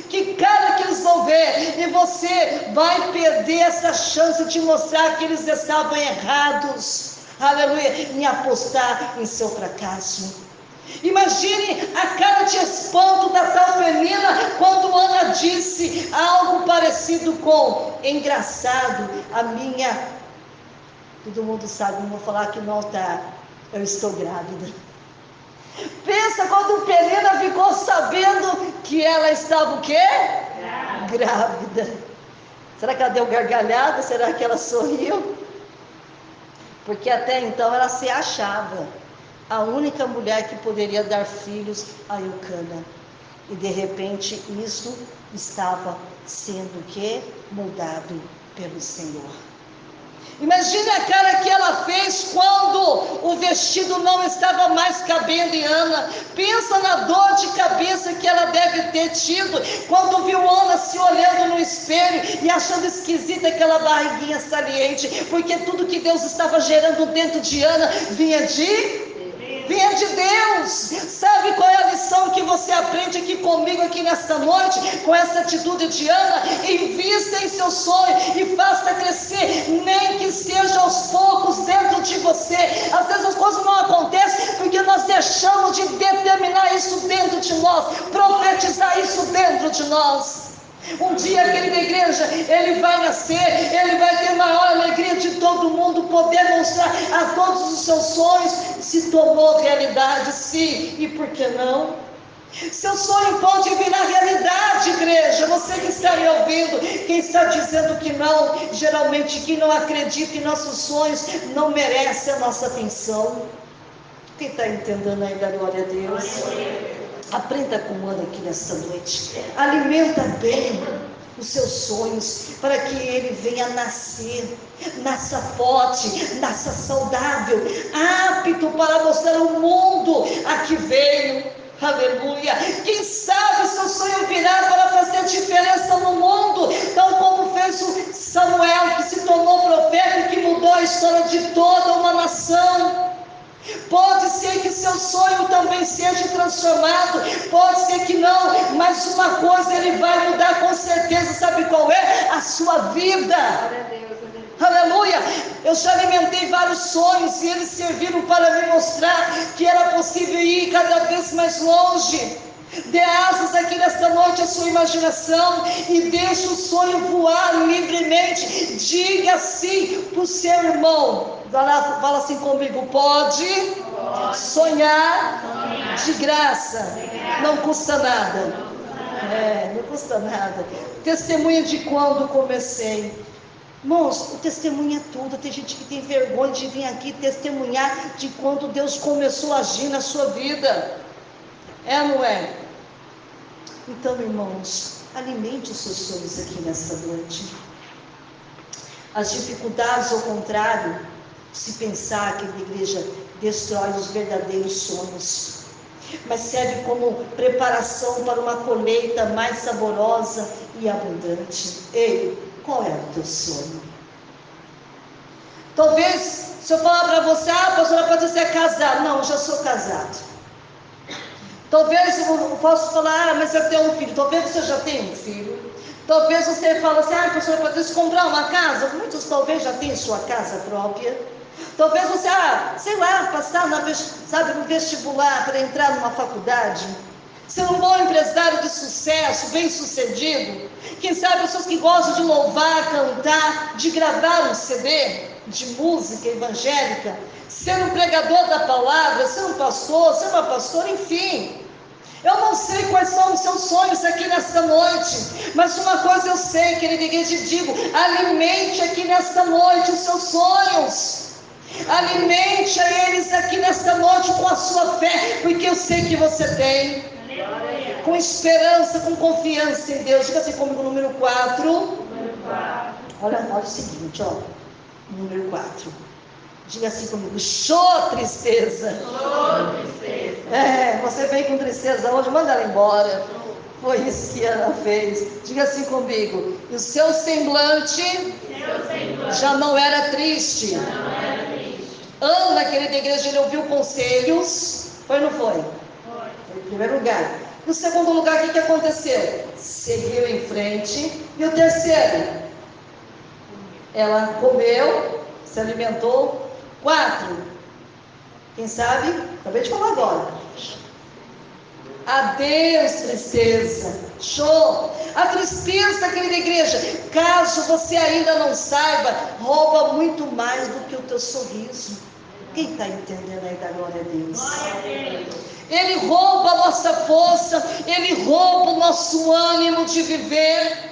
Que cara que eles vão ver, e você vai perder essa chance de mostrar que eles estavam errados, aleluia, em apostar em seu fracasso. Imagine a cara de espanto da tal Penina quando Ana disse algo parecido com: engraçado, a minha... Todo mundo sabe, não vou falar aqui no altar, eu estou grávida. Pensa quando Penina ficou sabendo que ela estava o quê? Grávida. Será que ela deu gargalhada? Será que ela sorriu? Porque até então ela se achava a única mulher que poderia dar filhos a Eucana. E de repente isso estava sendo o quê? Mudado pelo Senhor. Imagine a cara que ela fez quando o vestido não estava mais cabendo em Ana. Pensa na dor de cabeça que ela deve ter tido quando viu Ana se olhando no espelho e achando esquisita aquela barriguinha saliente, porque tudo que Deus estava gerando dentro de Ana vinha de Deus. Sabe qual é a lição que você aprende aqui comigo, aqui nesta noite, com essa atitude de Ana? Invista em seu sonho e faça crescer, nem que seja aos poucos dentro de você. Às vezes as coisas não acontecem porque nós deixamos de determinar isso dentro de nós, profetizar isso dentro de nós. Um dia, querida igreja, ele vai nascer, ele vai ter maior alegria de todo mundo, poder mostrar a todos os seus sonhos. Se tornou realidade, sim, e por que não? Seu sonho pode virar realidade, igreja. Você que está me ouvindo, quem está dizendo que não, geralmente quem não acredita em nossos sonhos não merece a nossa atenção. Quem está entendendo aí da glória a Deus? Aprenda com Ana aqui nesta noite. Alimenta bem os seus sonhos para que ele venha nascer, nasça forte, nasça saudável, apto para mostrar ao mundo a que veio. Aleluia. Quem sabe seu sonho virá para fazer diferença no mundo, tal como fez o Samuel, que se tornou profeta e que mudou a história de toda uma nação. Pode ser que seu sonho também seja transformado, pode ser que não, mas uma coisa ele vai mudar com certeza. Sabe qual é? A sua vida. Aleluia. Eu já alimentei vários sonhos e eles serviram para me mostrar que era possível ir cada vez mais longe. Dê asas aqui nesta noite à sua imaginação e deixe o sonho voar livremente. Diga sim para o seu irmão. Fala assim comigo: pode sonhar de graça, não custa nada. Não custa nada. Testemunha de quando comecei. Irmãos, o testemunho é tudo. Tem gente que tem vergonha de vir aqui testemunhar de quando Deus começou a agir na sua vida. É ou não é? Então, irmãos, alimente os seus sonhos aqui nessa noite. As dificuldades, ao contrário, se pensar que a igreja destrói os verdadeiros sonhos. mas serve como preparação para uma colheita mais saborosa e abundante. Ei, qual é o teu sonho? Talvez, se eu falar para você, pastora Patrícia é casada. Não, eu já sou casado. Talvez eu possa falar, mas eu tenho um filho. Talvez você já tenha um filho. Talvez você fale assim, pastora Patrícia, comprar uma casa. Muitos talvez já tenham sua casa própria. Talvez você, sei lá, passar no vestibular para entrar numa faculdade. Ser um bom empresário de sucesso, bem sucedido. Quem sabe pessoas que gostam de louvar, cantar, de gravar um CD de música evangélica, ser um pregador da palavra, ser um pastor, ser uma pastora, enfim. Eu não sei quais são os seus sonhos aqui nesta noite, mas uma coisa eu sei, querida igreja, e digo, alimente aqui nesta noite os seus sonhos. Alimente a eles aqui nesta noite com a sua fé, porque eu sei que você tem. Com esperança, com confiança em Deus. Diga assim comigo, número 4. Olha o seguinte, número 4. Diga assim comigo, show tristeza. Você vem com tristeza hoje, manda ela embora. Foi isso que ela fez. Diga assim comigo, o seu semblante já não era triste. Ana, querida igreja, ele ouviu conselhos. Foi ou não foi? Foi em primeiro lugar. No segundo lugar, o que aconteceu? Seguiu em frente. E o terceiro? Ela comeu, se alimentou. 4. Quem sabe? Acabei de falar agora. Adeus, tristeza. Show! A tristeza, querida igreja, caso você ainda não saiba, rouba muito mais do que o teu sorriso. Quem está entendendo aí da glória a Deus? Ele rouba a nossa força, ele rouba o nosso ânimo de viver.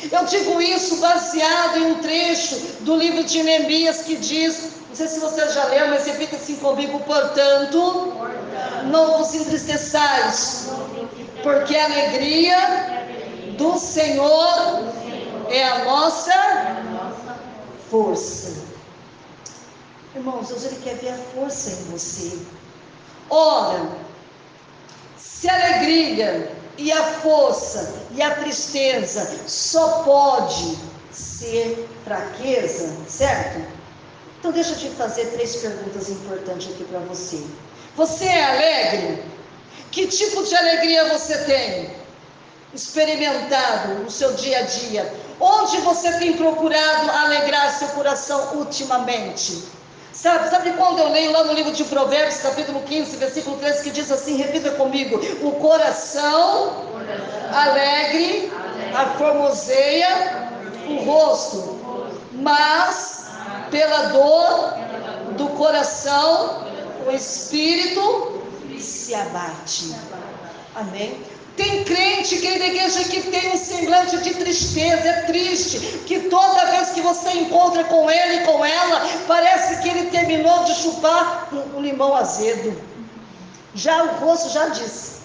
Eu digo isso baseado em um trecho do livro de Neemias que diz, não sei se você já leu, mas repita assim comigo, portanto, não vos entristeçais, porque a alegria do Senhor é a nossa força. Irmãos, Deus ele quer ver a força em você. Ora, se a alegria e a força e a tristeza só pode ser fraqueza, certo? Então deixa eu te fazer 3 perguntas importantes aqui para você. Você é alegre? Que tipo de alegria você tem experimentado no seu dia a dia? Onde você tem procurado alegrar seu coração ultimamente? Sabe quando eu leio lá no livro de Provérbios, capítulo 15, versículo 13, que diz assim, repita comigo, o coração alegre aformoseia o rosto, mas pela dor do coração o espírito se abate. Amém? Tem crente, querida igreja, que tem um semblante de tristeza, é triste, que toda vez que você encontra com ele e com ela, parece que ele terminou de chupar um limão azedo. Já o rosto já disse.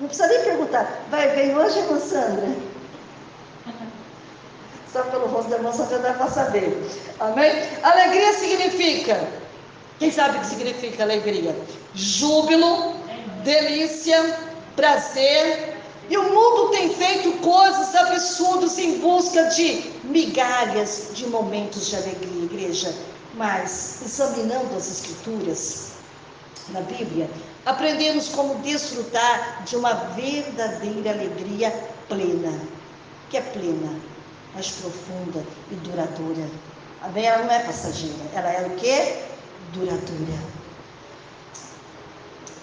Não precisa nem perguntar, vai vir hoje, irmã Sandra? Só pelo rosto da irmã Sandra dá para saber. Amém? Alegria significa, quem sabe o que significa alegria? Júbilo, delícia, prazer. E o mundo tem feito coisas absurdas em busca de migalhas de momentos de alegria, igreja. Mas, examinando as escrituras na Bíblia, aprendemos como desfrutar de uma verdadeira alegria plena. Que é plena, mais profunda e duradoura. Amém? Ela não é passageira, ela é o quê? Duradoura.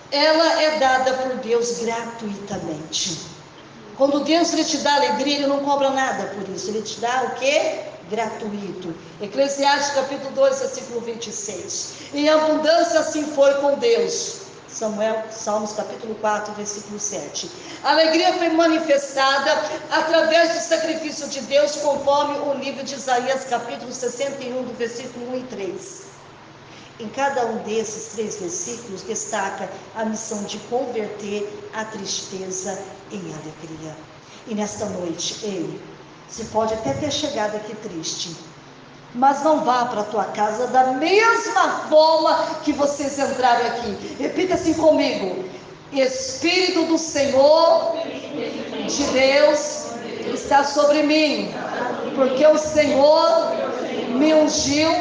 Ela é dada por Deus gratuitamente. Quando Deus ele te dá alegria, ele não cobra nada por isso. Ele te dá o quê? Gratuito. Eclesiastes capítulo 2, versículo 26. Em abundância assim foi com Deus. Salmos capítulo 4, versículo 7. A alegria foi manifestada através do sacrifício de Deus, conforme o livro de Isaías capítulo 61, do versículo 1 e 3. Em cada um desses 3 versículos destaca a missão de converter a tristeza em alegria. E nesta noite, você pode até ter chegado aqui triste, mas não vá para a tua casa da mesma forma que vocês entraram aqui. Repita assim comigo: Espírito do Senhor, de Deus, está sobre mim, porque o Senhor me ungiu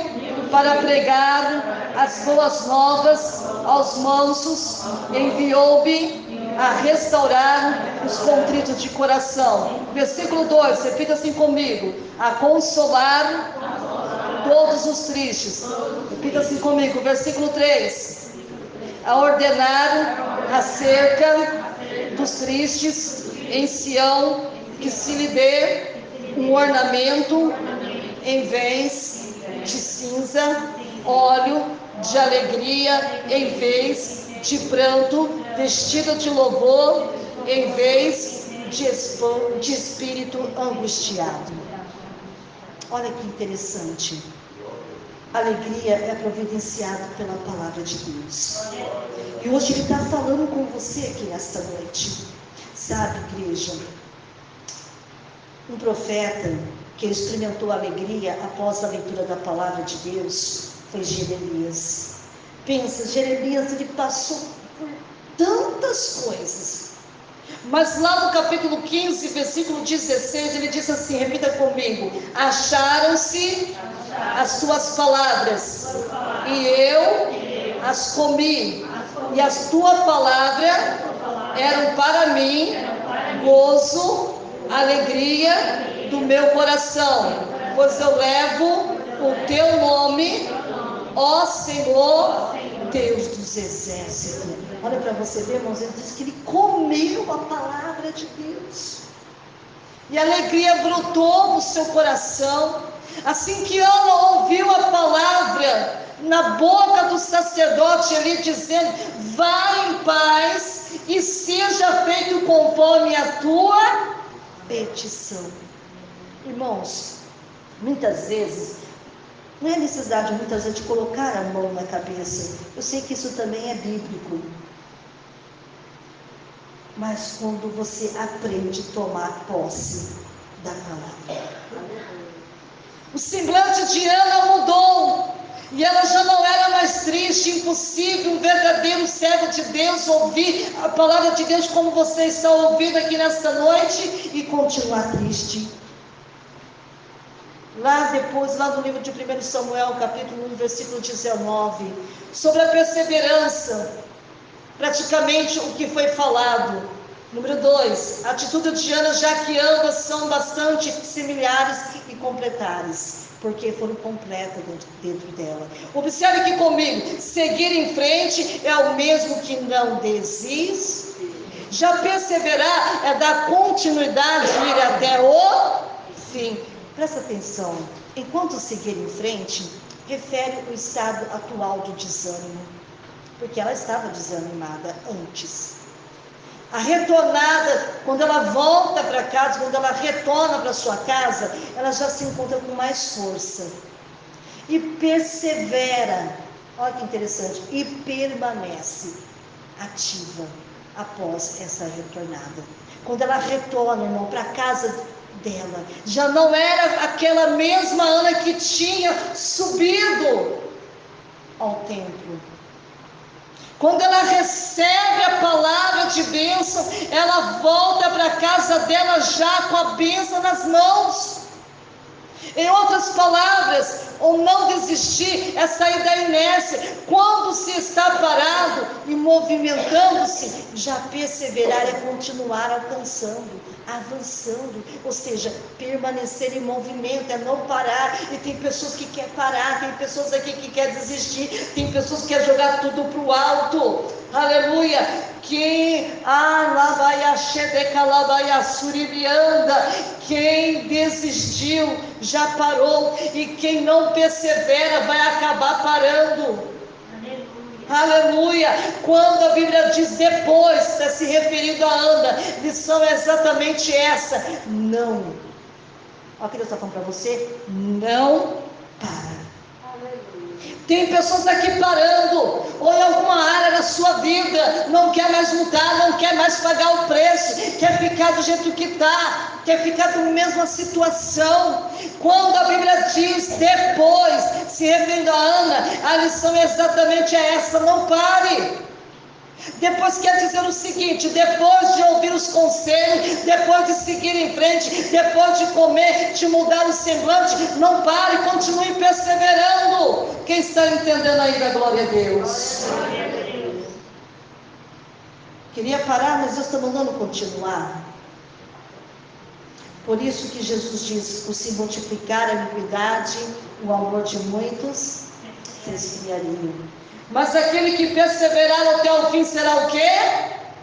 para pregar as boas novas aos mansos, enviou-me a restaurar os contritos de coração. Versículo 2, repita assim comigo: a consolar todos os tristes. Repita assim comigo. Versículo 3, a ordenar acerca dos tristes em Sião, que se lhe dê um ornamento em vez de cinza, óleo de alegria em vez de pranto, vestido de louvor em vez de espírito angustiado. Olha que interessante. Alegria é providenciada pela palavra de Deus. E hoje Ele está falando com você aqui nesta noite. Sabe, igreja, um profeta que experimentou alegria após a leitura da palavra de Deus foi Jeremias. Pensa, Jeremias, ele passou por tantas coisas. Mas lá no capítulo 15, versículo 16, ele diz assim, repita comigo: acharam-se as tuas palavras, e eu as comi, e a tua palavra eram para mim gozo, alegria do meu coração, pois eu levo o teu nome, ó Senhor, Deus dos exércitos. Olha para você ver, irmãos, ele diz que ele comeu a palavra de Deus, e a alegria brotou no seu coração. Assim que Ana ouviu a palavra na boca do sacerdote ali dizendo: vá em paz e seja feito conforme a tua petição. Irmãos, muitas vezes não é necessidade muitas vezes de colocar a mão na cabeça. Eu sei que isso também é bíblico. Mas quando você aprende a tomar posse da palavra, o semblante de Ana mudou, e ela já não era mais triste. Impossível um verdadeiro servo de Deus ouvir a palavra de Deus como você está ouvindo aqui nesta noite e continuar triste. Lá depois, lá no livro de 1 Samuel, capítulo 1, versículo 19, sobre a perseverança, praticamente o que foi falado. Número 2, a atitude de Ana, já que ambas são bastante similares e complementares, porque foram completas dentro dela. Observe aqui comigo: seguir em frente é o mesmo que não desistir. Já perseverar é dar continuidade, ir até o fim. Presta atenção, enquanto seguir em frente, refere o estado atual do desânimo, porque ela estava desanimada antes. A retornada, quando ela volta para casa, quando ela retorna para sua casa, ela já se encontra com mais força. E persevera, olha que interessante, e permanece ativa após essa retornada. Quando ela retorna, irmão, para a casa dela, já não era aquela mesma Ana que tinha subido ao templo. Quando ela recebe a palavra de bênção, ela volta para a casa dela já com a bênção nas mãos. Em outras palavras, o não desistir é sair da inércia. Quando se está parado e movimentando-se, já perseverar é continuar alcançando, avançando, ou seja, permanecer em movimento, é não parar. E tem pessoas que querem parar, tem pessoas aqui que querem desistir, tem pessoas que querem jogar tudo para o alto. Aleluia! Quem desistiu já parou, e quem não persevera vai acabar parando. Aleluia! Quando a Bíblia diz depois, está se referindo a Ana, a lição é exatamente essa: não. Olha o que Deus está falando para você: não para. Tem pessoas aqui parando, ou em alguma área da sua vida, não quer mais mudar, não quer mais pagar o preço, quer ficar do jeito que está, quer ficar na mesma situação. Quando a Bíblia diz depois, se referindo a Ana, a lição é exatamente essa: não pare. Depois quer dizer o seguinte: depois de ouvir os conselhos, depois de seguir em frente, depois de comer, de mudar o semblante, não pare, continue perseverando. Quem está entendendo aí da glória a Deus? Queria parar, mas Deus está mandando continuar. Por isso que Jesus diz: por se multiplicar a iniquidade, o amor de muitos se esfriaria. Mas aquele que perseverar até o fim será o quê?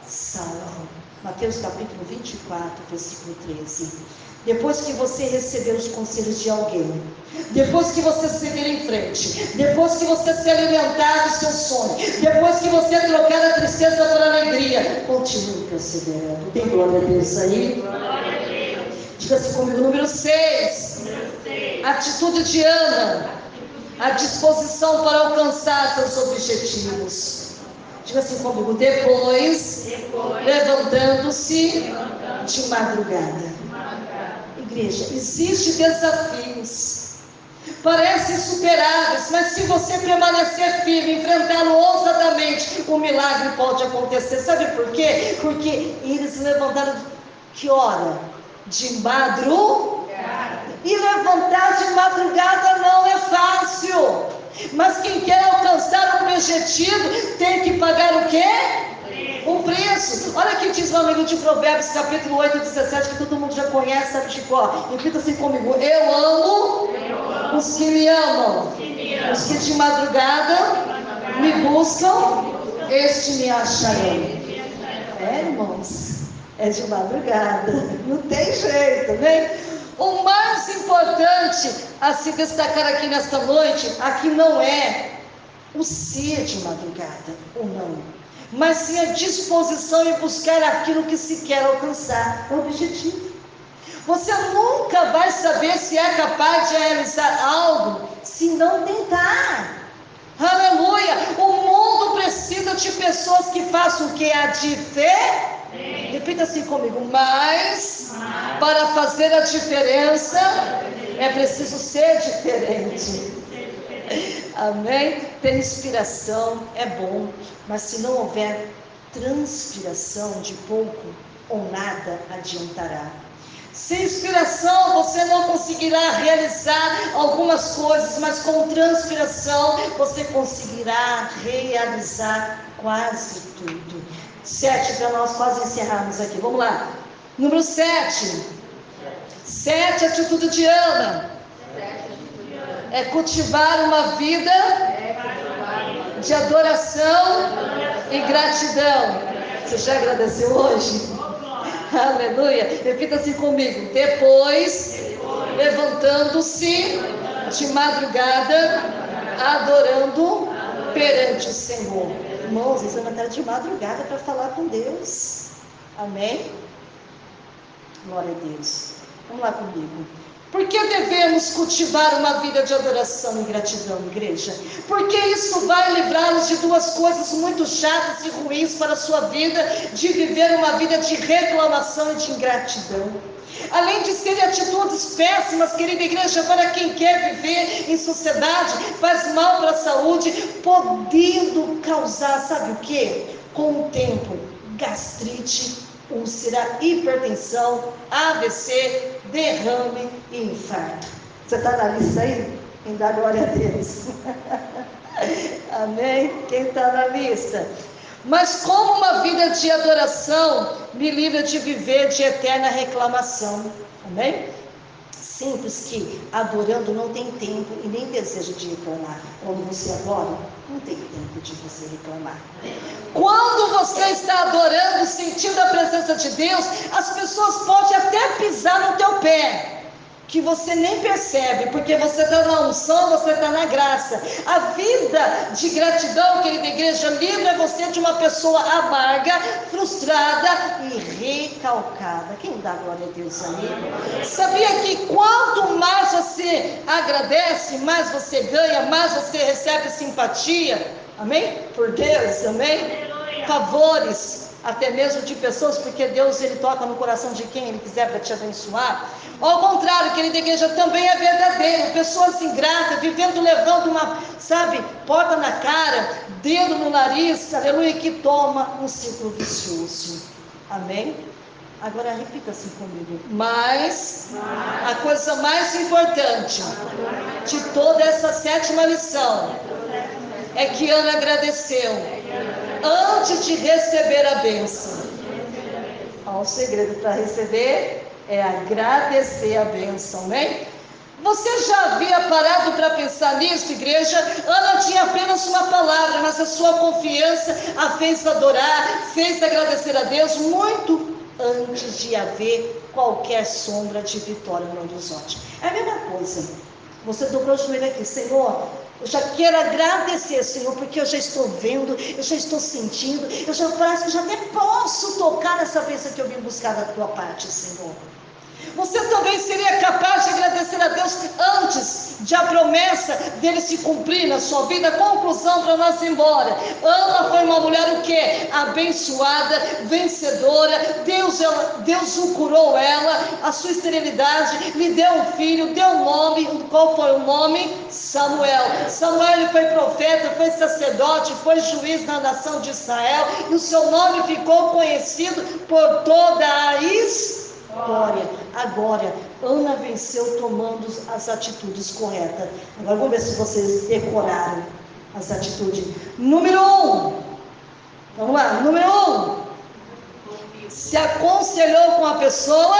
Salvo. Mateus capítulo 24, versículo 13. Depois que você receber os conselhos de alguém, depois que você seguir em frente, depois que você se alimentar do seu sonho, depois que você trocar a tristeza por alegria, continue perseverando. Tem glória a Deus aí? Diga assim comigo, número 6. Atitude de Ana. A disposição para alcançar seus objetivos. Diga assim comigo, depois levantando-se de madrugada. Igreja, existem desafios, parecem insuperáveis, mas se você permanecer firme, enfrentá-lo ousadamente, o milagre pode acontecer. Sabe por quê? Porque eles levantaram que hora? De madrugada. E levantar de madrugada não é fácil, mas quem quer alcançar um objetivo tem que pagar o quê? Um preço. Olha que diz lá no livro de Provérbios, capítulo 8, 17, que todo mundo já conhece, sabe de qual? Repita assim comigo: eu amo os que me amam, os que de madrugada me buscam, este me acharão. Irmãos, é de madrugada, não tem jeito, né? O mais importante a se destacar aqui nesta noite, aqui não é o ser de madrugada ou não, mas sim a disposição em buscar aquilo que se quer alcançar, o objetivo. Você nunca vai saber se é capaz de realizar algo se não tentar. Aleluia! O mundo precisa de pessoas que façam o que? A diferença. Repita assim comigo: mas para fazer a diferença é preciso ser diferente. Amém? Ter inspiração é bom, mas se não houver transpiração, de pouco ou nada adiantará. Sem inspiração você não conseguirá realizar algumas coisas, mas com transpiração você conseguirá realizar quase tudo. 7 para nós quase encerrarmos aqui. Vamos lá. Número 7. 7, atitude de Ana. É cultivar uma vida de adoração e gratidão. Você já agradeceu hoje? Aleluia. Repita assim comigo: depois levantando-se de madrugada, adorando perante o Senhor. Irmãos, você vai estar de madrugada para falar com Deus. Amém? Glória a Deus. Vamos lá comigo. Por que devemos cultivar uma vida de adoração e gratidão, igreja? Porque isso vai livrá-los de duas coisas muito chatas e ruins para a sua vida: de viver uma vida de reclamação e de ingratidão. Além de serem atitudes péssimas, querida igreja, para quem quer viver em sociedade, faz mal para a saúde, podendo causar, sabe o que? Com o tempo, gastrite, úlcera, hipertensão, AVC, derrame e infarto. Você está na lista aí? Quem dá glória a Deus. Amém? Quem está na lista? Mas como uma vida de adoração me livra de viver de eterna reclamação. Amém? Simples que adorando não tem tempo e nem desejo de reclamar. Quando você adora, não tem tempo de você reclamar. Quando você está adorando, sentindo a presença de Deus, as pessoas podem até pisar no teu pé, que você nem percebe, porque você está na unção, você está na graça. A vida de gratidão, querida igreja, livra você de uma pessoa amarga, frustrada e recalcada. Quem dá glória a Deus aí? Sabia que quanto mais você agradece, mais você ganha, mais você recebe simpatia, amém? Por Deus, amém? Favores. até mesmo de pessoas, porque Deus, ele toca no coração de quem ele quiser para te abençoar. Ao contrário, querida igreja, também é verdadeiro. Pessoas ingratas, vivendo, levando uma, porta na cara, dedo no nariz, aleluia, que toma um ciclo vicioso. Amém? Agora repita assim comigo. Mas a coisa mais importante de toda essa 7ª lição é que Ana agradeceu antes de receber a bênção. O segredo para receber é agradecer a bênção, né? Você já havia parado para pensar nisso, igreja? Ana tinha apenas uma palavra, mas a sua confiança a fez adorar, fez agradecer a Deus muito antes de haver qualquer sombra de vitória no horizonte. É a mesma coisa. Você dobrou o joelho aqui, Senhor, eu já quero agradecer, Senhor, porque eu já estou vendo, eu já estou sentindo, parece que eu já até posso tocar nessa bênção que eu vim buscar da tua parte, Senhor. Você também seria capaz de agradecer a Deus antes de a promessa dele se cumprir na sua vida? Conclusão para nós ir embora. Ana foi uma mulher o quê? Abençoada, vencedora. Deus o curou ela, a sua esterilidade, lhe deu um filho, deu um nome. Qual foi o nome? Samuel. Samuel, ele foi profeta, foi sacerdote, foi juiz na nação de Israel, e o seu nome ficou conhecido por toda a história. Agora, Ana venceu tomando as atitudes corretas. Agora vamos ver se vocês decoraram as atitudes. Número 1. Vamos lá. Número 1. Se aconselhou com a pessoa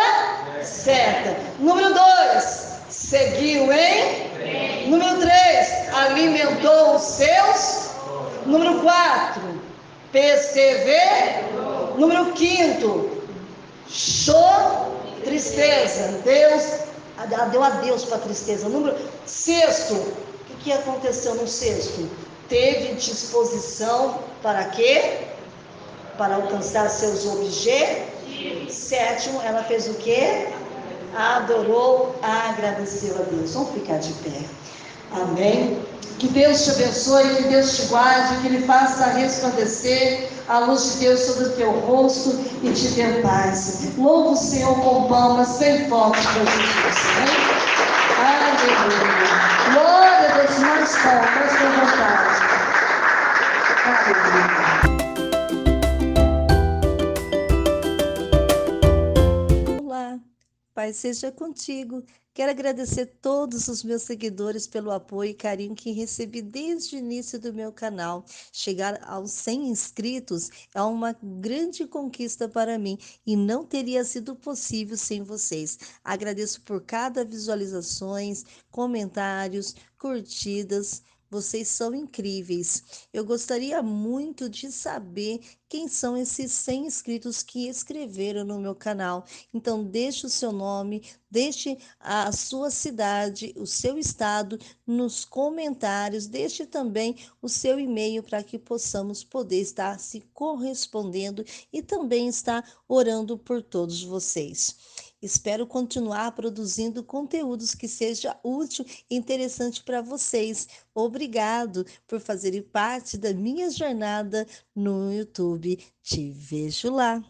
certa. Número 2. Seguiu em. Número 3. Alimentou os seus. Número 4. Perseverou. Número 5. Tristeza. Deus deu adeus para a tristeza. Número 6. O que aconteceu no 6? Teve disposição para quê? Para alcançar seus objetivos. 7. Ela fez o quê? Adorou, agradeceu a Deus. Vamos ficar de pé. Amém. Que Deus te abençoe, que Deus te guarde, que Ele faça resplandecer a luz de Deus sobre o teu rosto e te dê paz. Louva o Senhor com palmas bem fortes para Jesus. Aleluia. Glória a Deus, mais palmas, com vontade. Aleluia. Olá, Pai seja contigo. Quero agradecer todos os meus seguidores pelo apoio e carinho que recebi desde o início do meu canal. Chegar aos 100 inscritos é uma grande conquista para mim e não teria sido possível sem vocês. Agradeço por cada visualizações, comentários, curtidas. Vocês são incríveis. Eu gostaria muito de saber quem são esses 100 inscritos que escreveram no meu canal. Então, deixe o seu nome, deixe a sua cidade, o seu estado nos comentários, deixe também o seu e-mail para que possamos poder estar se correspondendo e também estar orando por todos vocês. Espero continuar produzindo conteúdos que seja útil e interessante para vocês. Obrigado por fazerem parte da minha jornada no YouTube. Te vejo lá.